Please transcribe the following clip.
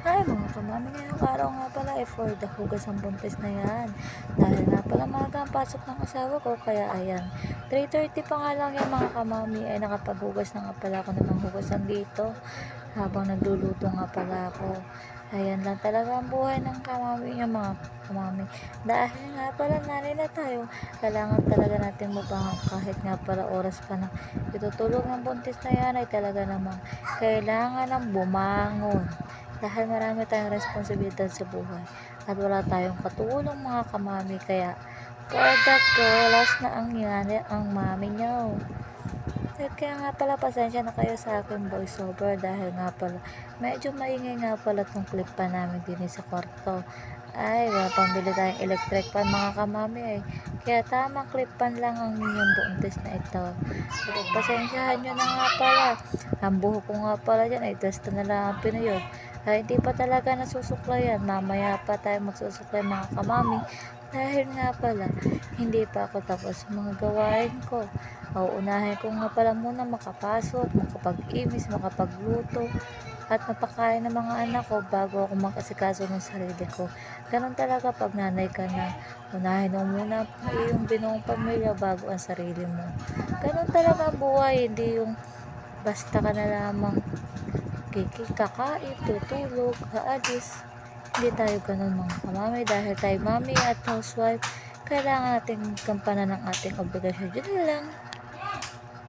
Hi mga kamami, ngayong araw nga pala ay for the hugas ng buntis na yan. Dahil nga pala maaga ang pasok ng asawa ko, kaya ayan, 3:30 pa nga lang yung mga kamami ay nakapaghugas na nga pala ako ng hugasan dito. Habang nagluluto nga pala ako. Ayan lang talaga ang buhay ng kamami yung mga kamami. Dahil nga pala nanay na tayo, kailangan talaga natin mabangon kahit nga pala oras pa na itutulog ng buntis na yan ay talaga namang kailangan ng bumangon dahil marami tayong responsibilidad sa buhay at wala tayong katulong mga kamami, kaya for the girls na ang yanay ang mami nyo. Kaya nga pala pasensya na kayo sa aking voiceover dahil nga pala medyo maingay nga pala tong clip pa namin din sa kwarto. Ay, wala pang bili tayong electric pan mga kamami ay. Kaya tamang clip pan lang ang inyong buntis na ito. At pasensyahan nyo na nga pala. Ang buhok ko nga pala dyan ay dasta na lang ang pinuyod. Ay, hindi pa talaga nasusuklayan. Mamaya pa tayo magsusuklay mga kamami. Dahil nga pala, hindi pa ako tapos sa mga gawain ko. Uunahin ko nga pala muna makapasok, makapag-imis, makapagluto, at mapakain ng mga anak ko bago ako mag-asikaso ng sarili ko. Ganun talaga pag nanay ka na. Unahin mo muna ang iyong binuong pamilya bago ang sarili mo. Ganun talaga ang buhay, hindi yung basta ka na lamang kakain, tutulog, aalis. Hindi tayo ganun mga kamami dahil tayo mami at housewife. Kailangan natin gampanan ng ating obligasyon. Yun lang.